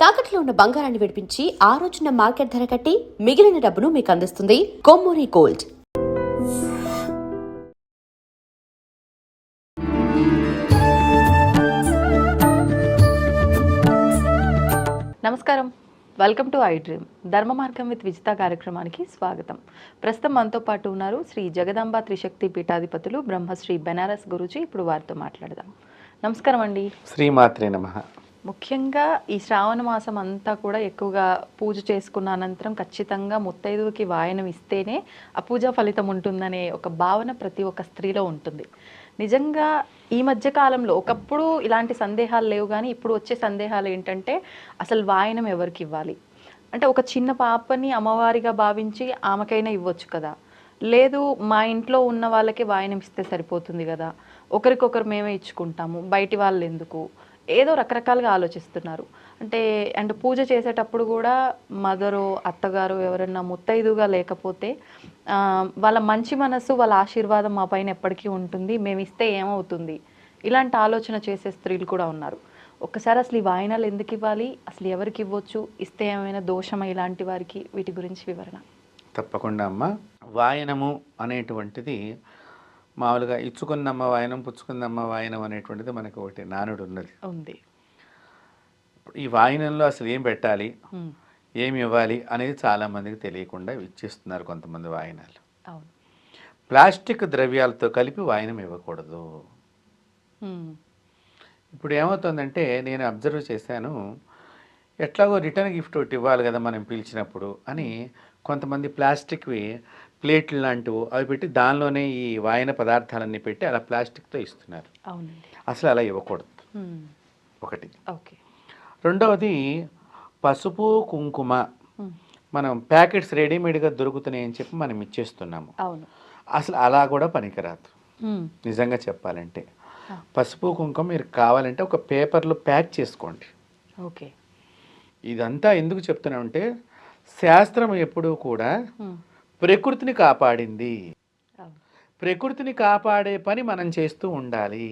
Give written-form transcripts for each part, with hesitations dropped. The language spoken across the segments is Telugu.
తాకట్లో ఉన్న బంగారాన్ని విడిపించి ఆ రోజున మార్కెట్ ధర కట్టి మిగిలిన డబ్బును మీకు అందిస్తుంది కొమ్మూరి గోల్డ్. నమస్కారం, వెల్కమ్ టు ఐ డ్రీమ్. ధర్మ మార్గం విత్ విజిత కార్యక్రమానికి స్వాగతం. ప్రస్తుతం మనతో పాటు ఉన్నారు శ్రీ జగదాంబ త్రిశక్తి పీఠాధిపతులు బ్రహ్మశ్రీ బెనారస్ గురూజీ. ఇప్పుడు వారితో మాట్లాడదాం. నమస్కారం అండి. శ్రీమాత్రే నమః. ముఖ్యంగా ఈ శ్రావణ మాసం అంతా కూడా ఎక్కువగా పూజ చేసుకున్న అనంతరం ఖచ్చితంగా ముత్తైదువుకి వాయనం ఇస్తేనే ఆ పూజా ఫలితం ఉంటుందనే ఒక భావన ప్రతి ఒక్క స్త్రీలో ఉంటుంది. నిజంగా ఈ మధ్య కాలంలో ఒకప్పుడు ఇలాంటి సందేహాలు లేవు, కానీ ఇప్పుడు వచ్చే సందేహాలు ఏంటంటే అసలు వాయనం ఎవరికి ఇవ్వాలి అంటే, ఒక చిన్న పాపని అమ్మవారిగా భావించి ఆమెకైనా ఇవ్వచ్చు కదా, లేదు మా ఇంట్లో ఉన్న వాళ్ళకి వాయనం ఇస్తే సరిపోతుంది కదా, ఒకరికొకరు మేమే ఇచ్చుకుంటాము, బయటి వాళ్ళు ఎందుకు, ఏదో రకరకాలుగా ఆలోచిస్తున్నారు. అండ్ పూజ చేసేటప్పుడు కూడా మదరు అత్తగారు ఎవరన్నా ముత్తైదుగా లేకపోతే వాళ్ళ మంచి మనసు, వాళ్ళ ఆశీర్వాదం మా పైన ఎప్పటికీ ఉంటుంది, మేము ఇస్తే ఏమవుతుంది, ఇలాంటి ఆలోచన చేసే స్త్రీలు కూడా ఉన్నారు. ఒక్కసారి అసలు ఈ వాయనాలు ఎందుకు ఇవ్వాలి, అసలు ఎవరికి ఇవ్వచ్చు, ఇస్తే ఏమైనా దోషమా ఇలాంటి వారికి, వీటి గురించి వివరణ. తప్పకుండా అమ్మ. వాయనము అనేటువంటిది మామూలుగా ఇచ్చుకున్నమ్మ వాయనం, పుచ్చుకున్నమ్మ వాయనం అనేటువంటిది మనకు ఒకటి నానుడు ఉంది. ఈ వాయనంలో అసలు ఏం పెట్టాలి, ఏమి ఇవ్వాలి అనేది చాలామందికి తెలియకుండా ఇచ్చేస్తున్నారు కొంతమంది వాయనాలు. ప్లాస్టిక్ ద్రవ్యాలతో కలిపి వాయనం ఇవ్వకూడదు. ఇప్పుడు ఏమవుతుందంటే, నేను అబ్జర్వ్ చేశాను, ఎట్లాగో రిటర్న్ గిఫ్ట్ ఒకటి ఇవ్వాలి కదా మనం పిలిచినప్పుడు అని కొంతమంది ప్లాస్టిక్వి ప్లేట్లు లాంటివి అవి పెట్టి దానిలోనే ఈ వాయన పదార్థాలన్నీ పెట్టి అలా ప్లాస్టిక్తో ఇస్తున్నారు. అసలు అలా ఇవ్వకూడదు ఒకటి. రెండవది పసుపు కుంకుమ మనం ప్యాకెట్స్ రెడీమేడ్గా దొరుకుతున్నాయి అని చెప్పి మనం ఇచ్చేస్తున్నాము. అసలు అలా కూడా పనికిరాదు. నిజంగా చెప్పాలంటే పసుపు కుంకుమ మీరు కావాలంటే ఒక పేపర్లో ప్యాక్ చేసుకోండి. ఇదంతా ఎందుకు చెప్తున్నామంటే, శాస్త్రం ఎప్పుడూ కూడా ప్రకృతిని కాపాడింది. ప్రకృతిని కాపాడే పని మనం చేస్తూ ఉండాలి.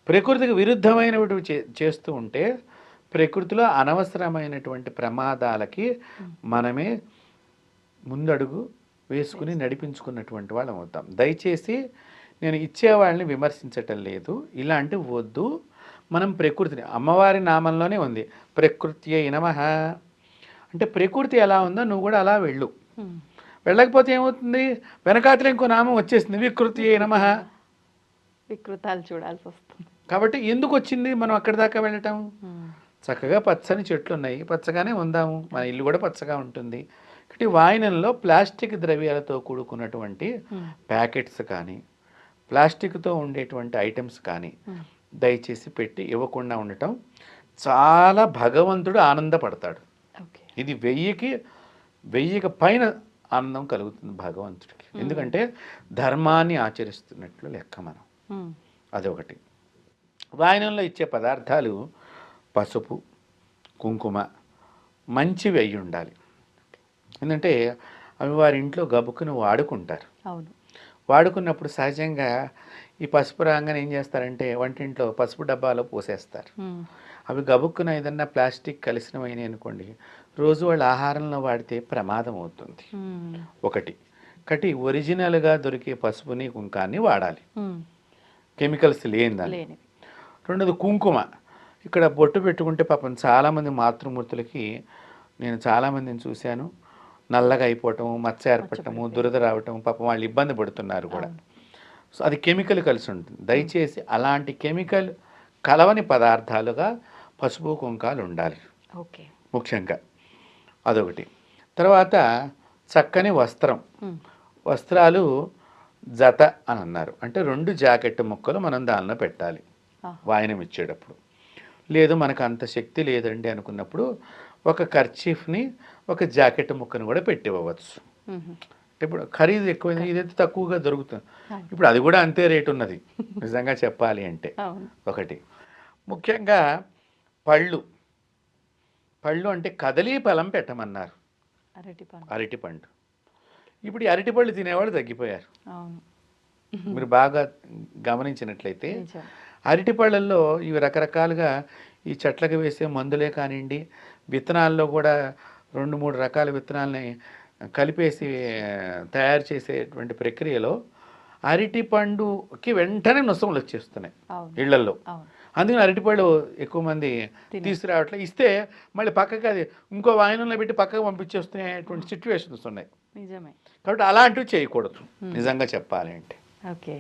ప్రకృతికి విరుద్ధమైనటువంటి చేస్తూ ఉంటే ప్రకృతిలో అనవసరమైనటువంటి ప్రమాదాలకి మనమే ముందడుగు వేసుకుని నడిపించుకున్నటువంటి వాళ్ళం అవుతాం. దయచేసి నేను ఇచ్చేవాళ్ళని విమర్శించటం లేదు, ఇలాంటివి వద్దు. మనం ప్రకృతిని, అమ్మవారి నామంలోనే ఉంది ప్రకృత్యై నమః అంటే ప్రకృతి ఎలా ఉందో నువ్వు కూడా అలా వెళ్ళు. వెళ్ళకపోతే ఏమవుతుంది, వెనకాతల ఇంకో నామం వచ్చేసింది వికృత్యై నమః, వికృతాలు చూడాల్సి వస్తుంది. కాబట్టి ఎందుకు వచ్చింది మనం అక్కడి దాకా వెళ్ళటం? చక్కగా పచ్చని చెట్లు ఉన్నాయి, పచ్చగానే ఉందాము, మన ఇల్లు కూడా పచ్చగా ఉంటుంది. కాబట్టి వాయనంలో ప్లాస్టిక్ ద్రవ్యాలతో కూడుకున్నటువంటి ప్యాకెట్స్ కానీ ప్లాస్టిక్తో ఉండేటువంటి ఐటమ్స్ కానీ దయచేసి పెట్టి ఇవ్వకుండా ఉండటం, చాలా భగవంతుడు ఆనందపడతాడు. ఇది 1000కి పైన ఆనందం కలుగుతుంది భగవంతుడికి. ఎందుకంటే ధర్మాన్ని ఆచరిస్తున్నట్లు లెక్క మనం. అదొకటి. వాయనంలో ఇచ్చే పదార్థాలు పసుపు కుంకుమ మంచివి అయి ఉండాలి. ఎందుకంటే అవి వారి ఇంట్లో గబుక్కును వాడుకుంటారు. వాడుకున్నప్పుడు సహజంగా ఈ పసుపు రాగానే ఏం చేస్తారంటే వంటింట్లో పసుపు డబ్బాలో పోసేస్తారు. అవి గబుక్కున ఏదన్నా ప్లాస్టిక్ కలిసినవైనాయి అనుకోండి, రోజు వాళ్ళ ఆహారంలో వాడితే ప్రమాదం అవుతుంది. ఒకటి. కాబట్టి ఒరిజినల్గా దొరికే పసుపుని కుంకాన్ని వాడాలి, కెమికల్స్ లేని. రెండోది కుంకుమ. ఇక్కడ బొట్టు పెట్టుకుంటే పాపం చాలామంది మాతృమూర్తులకి నేను చాలామందిని చూశాను, నల్లగా అయిపోవటము, మచ్చ ఏర్పడటము, దురద రావటం, పాపం వాళ్ళు ఇబ్బంది పడుతున్నారు కూడా. సో అది కెమికల్ కలిసి ఉంటుంది. దయచేసి అలాంటి కెమికల్ కలవని పదార్థాలుగా పసుపు కుంకాలు ఉండాలి ముఖ్యంగా. అదొకటి. తర్వాత చక్కని వస్త్రాలు జత అని అన్నారు. అంటే 2 జాకెట్ ముక్కలు మనం దానిలో పెట్టాలి వాయనం ఇచ్చేటప్పుడు. లేదు మనకు అంత శక్తి లేదండి అనుకున్నప్పుడు ఒక కర్చీఫ్ని, ఒక జాకెట్ ముక్కను కూడా పెట్టివ్వచ్చు. ఇప్పుడు ఖరీదు ఎక్కువైంది, ఇదైతే తక్కువగా దొరుకుతుంది. ఇప్పుడు అది కూడా అంతే రేటు ఉన్నది నిజంగా చెప్పాలి అంటే. ఒకటి. ముఖ్యంగా పళ్ళు అంటే కదలీ ఫలం పెట్టమన్నారు, అరటిపండు. ఇప్పుడు ఈ అరటిపళ్ళు తినేవాళ్ళు తగ్గిపోయారు. మీరు బాగా గమనించినట్లయితే అరటిపళ్ళల్లో ఇవి రకరకాలుగా ఈ చెట్లకు వేసే మందులే కానివ్వండి, విత్తనాల్లో కూడా 2-3 రకాల విత్తనాలని కలిపేసి తయారు చేసేటువంటి ప్రక్రియలో అరటి పండుకి వెంటనే నొసములు వచ్చేస్తున్నాయి అవును ఇళ్లల్లో. అవును అందుకని అరటిపళ్ళు ఎక్కువ మంది తీసుకురావట్లే. ఇస్తే మళ్ళీ పక్కకి అది ఇంకో వాయినంలో పెట్టి పక్కకు పంపించేస్తున్నటువంటి సిచ్యువేషన్స్ ఉన్నాయి. నిజమే. కాబట్టి అలాంటివి చేయకూడదు నిజంగా చెప్పాలి అంటే. ఓకే.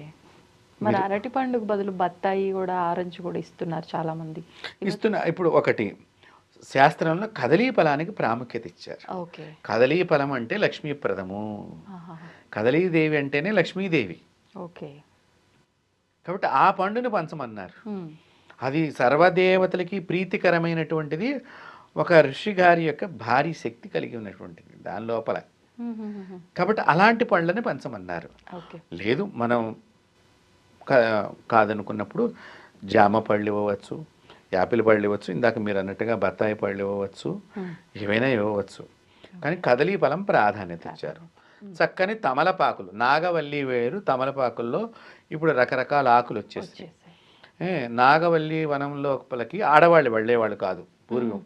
మరి అరటి పండుగ బదులు బత్తాయి కూడా, ఆరెంజ్ కూడా ఇస్తున్నారు చాలా మంది. ఇప్పుడు ఒకటి శాస్త్రంలో కదలీ ఫలానికి ప్రాముఖ్యత ఇచ్చారు. ఓకే. కదలీ ఫలం అంటే లక్ష్మీప్రదము. కదలీదేవి అంటేనే లక్ష్మీదేవి. ఓకే. కాబట్టి ఆ పండుని పంచమన్నారు. అది సర్వదేవతలకి ప్రీతికరమైనటువంటిది. ఒక ఋషి గారి యొక్క భారీ శక్తి కలిగి ఉన్నటువంటిది దాని లోపల. కాబట్టి అలాంటి పళ్ళని పంచమన్నారు. లేదు మనం కాదనుకున్నప్పుడు జామ పళ్ళు ఇవ్వవచ్చు, యాపిల్ పళ్ళు ఇవ్వచ్చు, ఇందాక మీరు అన్నట్టుగా బత్తాయి పళ్ళు ఇవ్వవచ్చు, ఏవైనా ఇవ్వవచ్చు. కానీ కదలీ ఫలం ప్రాధాన్యత ఇచ్చారు. చక్కని తమలపాకులు, నాగవల్లి వేరు తమలపాకుల్లో ఇప్పుడు రకరకాల ఆకులు వచ్చేసాయి. నాగవల్లి వనం లోపలికి ఆడవాళ్ళు వెళ్ళేవాళ్ళు కాదు పూర్వం.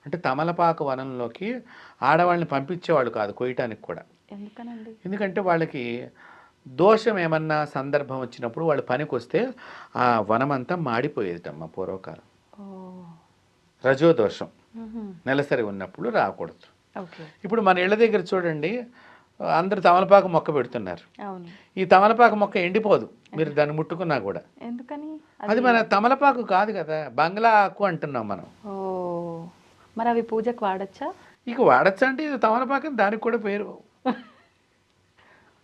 అంటే తమలపాకు వనంలోకి ఆడవాళ్ళని పంపించేవాళ్ళు కాదు కొయ్యటానికి కూడా. ఎందుకంటే వాళ్ళకి దోషం ఏమన్నా సందర్భం వచ్చినప్పుడు వాళ్ళు పనికి వస్తే ఆ వనమంతా మాడిపోయేదమ్మా పూర్వకాలం. రజోదోషం నెలసరి ఉన్నప్పుడు రాకూడదు. ఇప్పుడు మన ఇళ్ళ దగ్గర చూడండి, అందరు తమలపాకు మొక్క పెడుతున్నారు. ఈ తమలపాకు మొక్క ఎండిపోదు మీరు దాన్ని ముట్టుకున్నా కూడా. ఎందుకని? అది మన తమలపాకు కాదు కదా, బంగ్లా ఆకు అంటున్నాం మనం. మరి అవి పూజకు వాడచ్చా? ఇక వాడచ్చా అంటే ఇది తమలపాకు, దానికి కూడా పేరు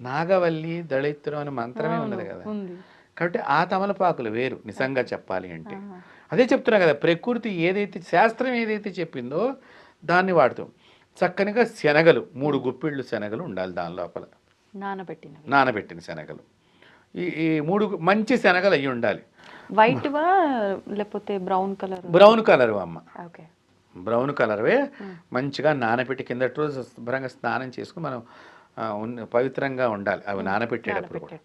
నాగవల్లి దళిత్రం అని మంత్రమే ఉన్నది కదా. కాబట్టి ఆ తమలపాకులు వేరు నిజంగా చెప్పాలి అంటే. అదే చెప్తున్నా కదా, ప్రకృతి ఏదైతే శాస్త్రం ఏదైతే చెప్పిందో దాన్ని చక్కనిగా శనగలు 3 గుప్పిళ్ళు శనగలు ఉండాలి దాని లోపల, నానబెట్టిన శనగలు. ఈ 3 మంచి శనగలు అయ్యి ఉండాలి. వైట్వా లేకపోతే బ్రౌన్ కలర్? బ్రౌన్ కలర్ అమ్మ. ఓకే. బ్రౌన్ కలర్వే మంచిగా నానబెట్టి కిందటి రోజు శుభ్రంగా స్నానం చేసుకుని మనం పవిత్రంగా ఉండాలి అవి నానబెట్టేటప్పుడు కూడా.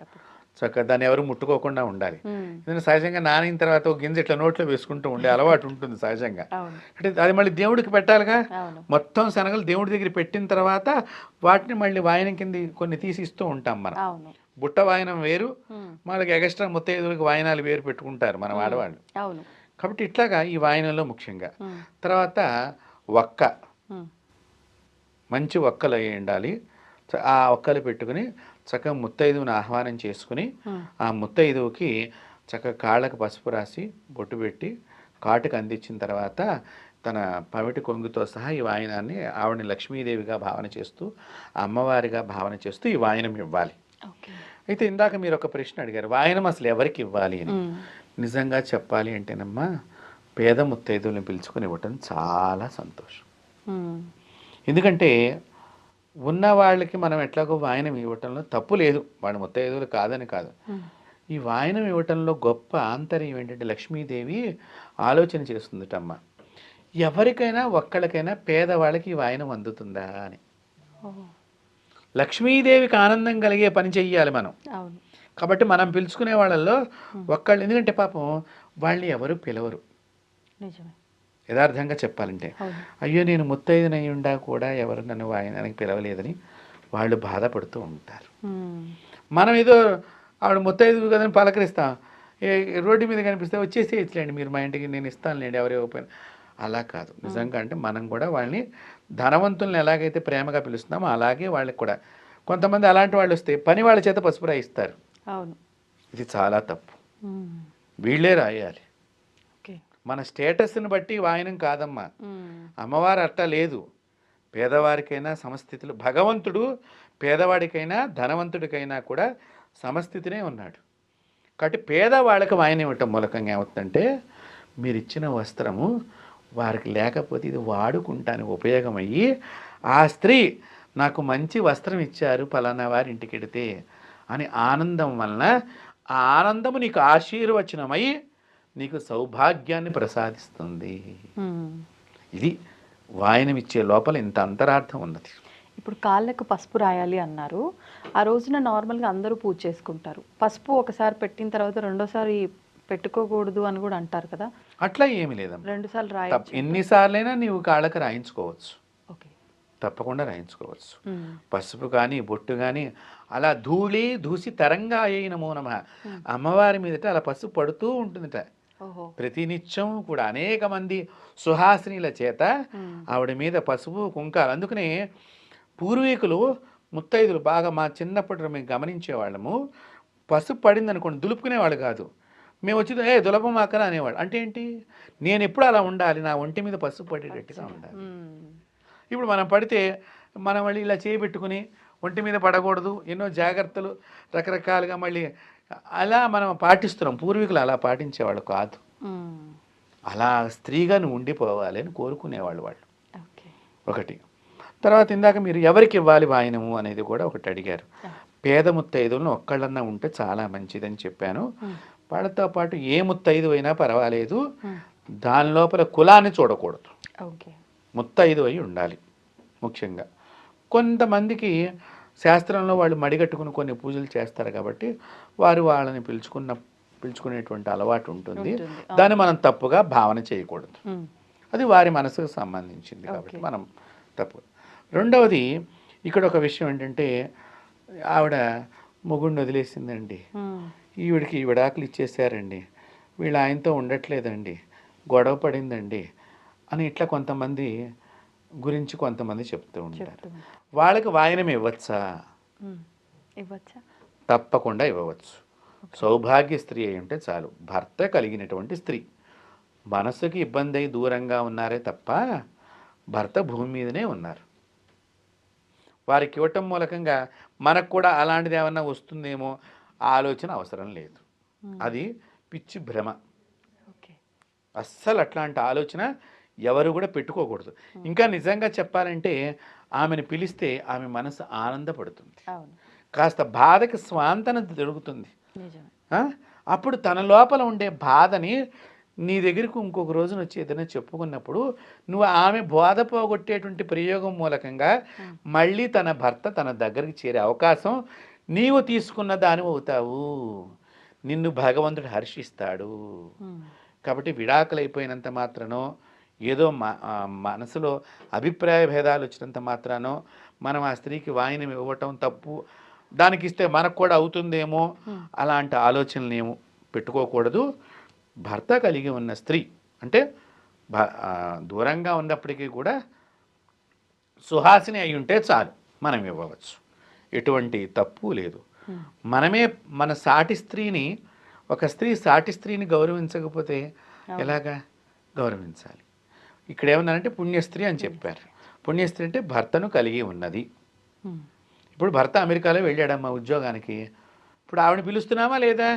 చక్కగా దాన్ని ఎవరు ముట్టుకోకుండా ఉండాలి. ఎందుకంటే సహజంగా నానిన తర్వాత ఒక గింజ ఇట్లా నోట్లో వేసుకుంటూ ఉండే అలవాటు ఉంటుంది సహజంగా. అంటే అది మళ్ళీ దేవుడికి పెట్టాలిగా. మొత్తం శనగలు దేవుడి దగ్గర పెట్టిన తర్వాత వాటిని మళ్ళీ వాయనం కింద కొన్ని తీసి ఇస్తూ ఉంటాం మనం. బుట్ట వాయనం వేరు, వాళ్ళకి ఎక్స్ట్రా ముత్తైదువులకి వాయనాలు వేరు పెట్టుకుంటారు మన ఆడవాళ్ళు. కాబట్టి ఇట్లాగా ఈ వాయనంలో ముఖ్యంగా. తర్వాత ఒక్క మంచి ఒక్కలు అయి ఉండాలి. ఆ ఒక్కలు పెట్టుకుని చక్కగా ముత్తైదువుని ఆహ్వానం చేసుకుని ఆ ముత్తైదువుకి చక్కగా కాళ్ళకు పసుపు రాసి బొట్టు పెట్టి కాటుకు అందించిన తర్వాత తన పమిటి కొంగుతో సహా ఈ వాయనాన్ని ఆవిడని లక్ష్మీదేవిగా భావన చేస్తూ, అమ్మవారిగా భావన చేస్తూ ఈ వాయనం ఇవ్వాలి. అయితే ఇందాక మీరు ఒక ప్రశ్న అడిగారు, వాయనం అసలు ఎవరికి ఇవ్వాలి అని. నిజంగా చెప్పాలి అంటేనమ్మా, పేద ముత్తైదువులను పిలుచుకొని ఇవ్వటం చాలా సంతోషం. ఎందుకంటే ఉన్న వాళ్ళకి మనం ఎట్లాగో వాయనం ఇవ్వటంలో తప్పు లేదు, వాళ్ళ ముత్తైదువులు కాదని కాదు. ఈ వాయనం ఇవ్వటంలో గొప్ప ఆంతర్యం ఏంటంటే లక్ష్మీదేవి ఆలోచన చేస్తుందటమ్మ, ఎవరికైనా ఒక్కళ్ళకైనా పేదవాళ్ళకి ఈ వాయనం అందుతుందా అని. లక్ష్మీదేవికి ఆనందం కలిగే పని చెయ్యాలి మనం. కాబట్టి మనం పిలుచుకునే వాళ్ళల్లో ఒక్కళ్ళు, ఎందుకంటే పాపం వాళ్ళని ఎవరు పిలవరు. యథార్థంగా చెప్పాలంటే, అయ్యో నేను ముత్తైదునై ఉండా కూడా ఎవరు నన్ను వాయనానికి పిలవలేదని వాళ్ళు బాధపడుతూ ఉంటారు. మనం ఏదో ఆవిడ ముత్తైదు కదని పలకరిస్తాం, రోడ్డు మీద కనిపిస్తే వచ్చేసి ఇచ్చలేండి మీరు మా ఇంటికి, నేను ఇస్తానులేండి ఎవరే ఓపెన్. అలా కాదు నిజంగా. అంటే మనం కూడా వాళ్ళని ధనవంతుల్ని ఎలాగైతే ప్రేమగా పిలుస్తున్నామో అలాగే వాళ్ళకి కూడా. కొంతమంది అలాంటి వాళ్ళు వస్తే పని వాళ్ళ చేత పసుపు రాయిస్తారు. ఇది చాలా తప్పు, వీళ్ళే రాయాలి. మన స్టేటస్ని బట్టి వాయనం కాదమ్మా. అమ్మవారు అట్లా లేదు. పేదవారికైనా సమస్థితులు, భగవంతుడు పేదవాడికైనా ధనవంతుడికైనా కూడా సమస్థితినే ఉన్నాడు. కాబట్టి పేదవాళ్ళకి వాయనం ఇవ్వటం మూలకంగా ఏమవుతుందంటే, మీరు ఇచ్చిన వస్త్రము వారికి లేకపోతే ఇది వాడుకుంటానికి ఉపయోగమయ్యి, ఆ స్త్రీ నాకు మంచి వస్త్రం ఇచ్చారు పలానా వారి ఇంటికి వెడితే అని ఆనందం వలన ఆ ఆనందము నీకు ఆశీర్వచనమై నీకు సౌభాగ్యాన్ని ప్రసాదిస్తుంది. ఇది వాయనం ఇచ్చే లోపల ఇంత అంతరార్థం ఉన్నది. ఇప్పుడు కాళ్ళకు పసుపు రాయాలి అన్నారు. ఆ రోజున నార్మల్గా అందరూ పూజ చేసుకుంటారు. పసుపు ఒకసారి పెట్టిన తర్వాత రెండోసారి పెట్టుకోకూడదు అని కూడా అంటారు కదా, అట్లా ఏమీ లేదమ్మా. 2 సార్లు రాయొచ్చు. ఎన్నిసార్లైనా నీవు కాళ్ళకి రాయించుకోవచ్చు, ఓకే. తప్పకుండా రాయించుకోవచ్చు. పసుపు కానీ బొట్టు కానీ అలా దూసి తరంగా అయిన నమః అమ్మవారి మీదట అలా పసుపు పడుతూ ఉంటుందిట ఓహో. ప్రతినిత్యం కూడా. అనేక మంది సుహాసినిల చేత ఆవిడ మీద పసుపు కుంకాలు. అందుకనే పూర్వీకులు ముత్తైదులు బాగా మా చిన్నప్పటి మేము గమనించేవాళ్ళము, పసుపు పడింది అనుకోండి దులుపుకునేవాళ్ళు కాదు. మేము వచ్చి దులపమాకర అనేవాడు. అంటే ఏంటి, నేను ఎప్పుడు అలా ఉండాలి, నా ఒంటి మీద పసుపు పడేటట్టుగా ఉండాలి. ఇప్పుడు మనం పడితే మనం మళ్ళీ ఇలా చేయబెట్టుకుని ఒంటి మీద పడకూడదు, ఎన్నో జాగ్రత్తలు రకరకాలుగా మళ్ళీ అలా మనం పాటిస్తున్నాం. పూర్వీకులు అలా పాటించేవాళ్ళు కాదు. అలా స్త్రీగా నువ్వు ఉండిపోవాలి అని కోరుకునేవాళ్ళు వాళ్ళు. ఒకటి. తర్వాత ఇందాక మీరు ఎవరికి ఇవ్వాలి వాయినము అనేది కూడా ఒకటి అడిగారు. పేద ముత్తైదువులను ఒక్కళ్ళన్నా ఉంటే చాలా మంచిదని చెప్పాను. వాళ్ళతో పాటు ఏ ముత్తైదు అయినా పర్వాలేదు, దాని లోపల కులాన్ని చూడకూడదు, ముత్తైదు అయి ఉండాలి ముఖ్యంగా. కొంతమందికి శాస్త్రంలో వాళ్ళు మడిగట్టుకుని కొన్ని పూజలు చేస్తారు కాబట్టి వారు వాళ్ళని పిలుచుకునేటువంటి అలవాటు ఉంటుంది. దాన్ని మనం తప్పుగా భావన చేయకూడదు, అది వారి మనసుకు సంబంధించింది కాబట్టి మనం తప్పు. రెండవది ఇక్కడ ఒక విషయం ఏంటంటే, ఆవిడ మొగుడిని వదిలేసిందండి, ఈవిడికి విడాకులు ఇచ్చేసారండి, వీళ్ళు ఆయనతో ఉండట్లేదండి, గొడవ పడిందండి అని ఇట్లా కొంతమంది గురించి కొంతమంది చెప్తూ ఉంటారు. వాళ్ళకి వాయనం ఇవ్వచ్చా? తప్పకుండా ఇవ్వవచ్చు. సౌభాగ్య స్త్రీ అయి ఉంటే చాలు, భర్త కలిగినటువంటి స్త్రీ. మనసుకి ఇబ్బంది అయి దూరంగా ఉన్నారే తప్ప భర్త భూమి మీదనే ఉన్నారు. వారికి ఇవ్వటం మూలకంగా మనకు కూడా అలాంటిది ఏమన్నా వస్తుందేమో ఆలోచన అవసరం లేదు. అది పిచ్చి భ్రమ. అస్సలు అట్లాంటి ఆలోచన ఎవరు కూడా పెట్టుకోకూడదు. ఇంకా నిజంగా చెప్పాలంటే ఆమెను పిలిస్తే ఆమె మనసు ఆనందపడుతుంది, కాస్త బాధకి స్వాంతన దొరుకుతుంది. అప్పుడు తన లోపల ఉండే బాధని నీ దగ్గరకు ఇంకొక రోజున వచ్చి ఏదైనా చెప్పుకున్నప్పుడు నువ్వు ఆమె బోధ పోగొట్టేటువంటి ప్రయోగం మూలకంగా మళ్ళీ తన భర్త తన దగ్గరికి చేరే అవకాశం నీవు తీసుకున్న దాని అవుతావు. నిన్ను భగవంతుడు హర్షిస్తాడు. కాబట్టి విడాకులు అయిపోయినంత మాత్రానో, ఏదో మనసులో అభిప్రాయ భేదాలు వచ్చినంత మాత్రానో మనం ఆ స్త్రీకి వాయినం ఇవ్వటం తప్పు, దానికి ఇస్తే మనకు కూడా అవుతుందేమో అలాంటి ఆలోచనలు ఏమో పెట్టుకోకూడదు. భర్త కలిగి ఉన్న స్త్రీ అంటే దూరంగా ఉన్నప్పటికీ కూడా సుహాసిని అయి ఉంటే చాలు, మనం ఇవ్వవచ్చు, ఎటువంటి తప్పు లేదు. మనమే మన సాటి స్త్రీని, ఒక స్త్రీ సాటి స్త్రీని గౌరవించకపోతే ఎలాగా గౌరవించాలి? ఇక్కడ ఏమన్నారంటే పుణ్యస్త్రీ అని చెప్పారు. పుణ్యస్త్రీ అంటే భర్తను కలిగి ఉన్నది. ఇప్పుడు భర్త అమెరికాలో వెళ్ళాడమ్మా ఉద్యోగానికి, ఇప్పుడు ఆవిడ పిలుస్తున్నామా లేదా?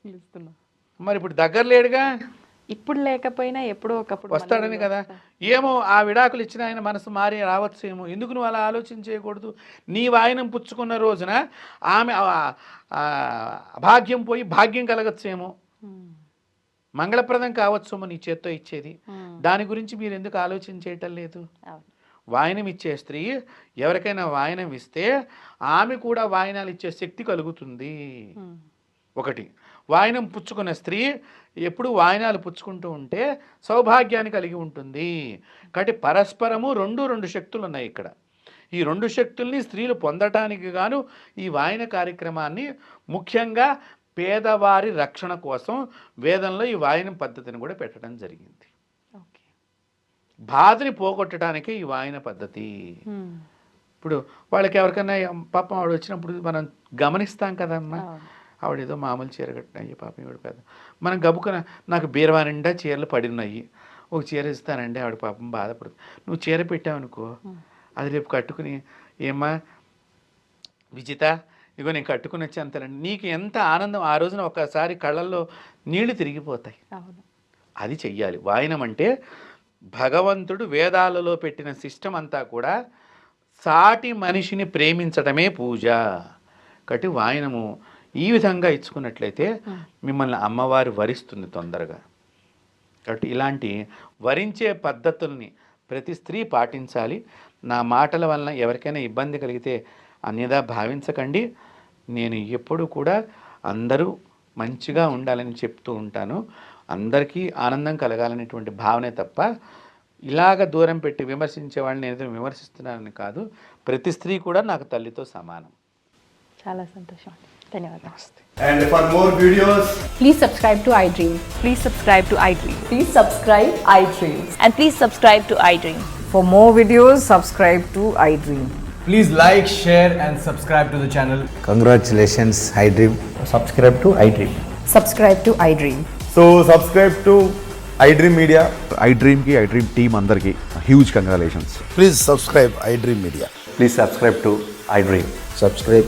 పిలుస్తున్నాం. మరి ఇప్పుడు దగ్గర లేడుగా, ఇప్పుడు లేకపోయినా ఎప్పుడో ఒకప్పుడు వస్తాడని కదా. ఏమో ఆ విడాకులు ఇచ్చిన ఆయన మనసు మారి రావచ్చు ఏమో. ఎందుకు నువ్వు అలా ఆలోచన చేయకూడదు? నీ వాయినం పుచ్చుకున్న రోజున ఆమె అభాగ్యం పోయి భాగ్యం కలగచ్చేమో, మంగళప్రదం కావచ్చేమో నీ చేత్తో ఇచ్చేది. దాని గురించి మీరు ఎందుకు ఆలోచన చేయటం లేదు? వాయినం ఇచ్చే స్త్రీ ఎవరికైనా వాయినం ఇస్తే ఆమె కూడా వాయినాలు ఇచ్చే శక్తి కలుగుతుంది. ఒకటి. వాయినం పుచ్చుకున్న స్త్రీ ఎప్పుడు వాయినాలు పుచ్చుకుంటూ ఉంటే సౌభాగ్యాన్ని కలిగి ఉంటుంది. కాబట్టి పరస్పరము రెండు శక్తులు ఉన్నాయి ఇక్కడ. ఈ రెండు శక్తుల్ని స్త్రీలు పొందటానికి గాను ఈ వాయన కార్యక్రమాన్ని ముఖ్యంగా పేదవారి రక్షణ కోసం వేదంలో ఈ వాయనం పద్ధతిని కూడా పెట్టడం జరిగింది. బాధని పోగొట్టడానికి ఈ వాయన పద్ధతి. ఇప్పుడు వాళ్ళకి ఎవరికైనా పాపం ఆవిడ వచ్చినప్పుడు మనం గమనిస్తాం కదమ్మా, ఆవిడ ఏదో మామూలు చీర కట్టినాయి, పాపం ఇవిడ పెద్ద, మనం గబుకున నాకు బీరువా నిండా చీరలు పడి ఉన్నాయి, ఒక చీర ఇస్తానండి, ఆవిడ పాపం బాధపడుతుంది. నువ్వు చీర పెట్టావనుకో, అది రేపు కట్టుకుని ఏమ్మా విజిత ఇగో నేను కట్టుకుని వచ్చి అంతేనండి, నీకు ఎంత ఆనందం ఆ రోజున ఒకసారి కళ్ళల్లో నీళ్లు తిరిగిపోతాయి. అది చెయ్యాలి. వాయనం అంటే భగవంతుడు వేదాలలో పెట్టిన సిస్టమ్ అంతా కూడా సాటి మనిషిని ప్రేమించడమే పూజ. కాబట్టి వాయనము ఈ విధంగా ఇచ్చుకున్నట్లయితే మిమ్మల్ని అమ్మవారు వరిస్తుంది తొందరగా. కాబట్టి ఇలాంటి వరించే పద్ధతుల్ని ప్రతి స్త్రీ పాటించాలి. నా మాటల వలన ఎవరికైనా ఇబ్బంది కలిగితే అన్యదా భావించకండి. నేను ఎప్పుడు కూడా అందరూ మంచిగా ఉండాలని చెప్తూ ఉంటాను. అందరికీ ఆనందం కలగాలనేటువంటి భావనే తప్ప ఇలాగ దూరం పెట్టి విమర్శించే వాళ్ళని నేను విమర్శిస్తున్నానని కాదు. ప్రతి స్త్రీ కూడా నాకు తల్లితో సమానం. చాలా సంతోషం. ధన్యవాదాలు. And for more videos, Please subscribe to iDream. Please subscribe to iDream. Please subscribe iDream. And please subscribe to iDream. For more videos, subscribe to iDream. please like, share and subscribe to the channel. Congratulations, iDream. Subscribe to iDream. Subscribe to iDream. So subscribe to iDream Media. iDream ki iDream team andarki huge congratulations. Please subscribe iDream Media. Please subscribe to iDream. Subscribe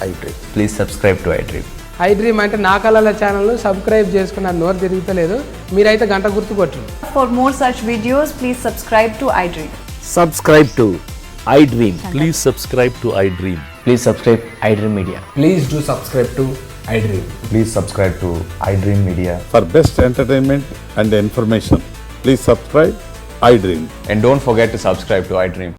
iDream. Please subscribe to iDream. iDream అంటే నా కళల ఛానల్ సబ్స్క్రైబ్ చేసుకున్న నోరు తిరుగుతలేదు. మీరైతే గంట గుర్తు కొట్టండి. For more such videos, please subscribe to iDream. Subscribe to iDream. Please subscribe to iDream. Please subscribe iDream Media. Please do subscribe to iDream. Please subscribe to iDream Media. For best entertainment and information, please subscribe iDream. And don't forget to subscribe to iDream.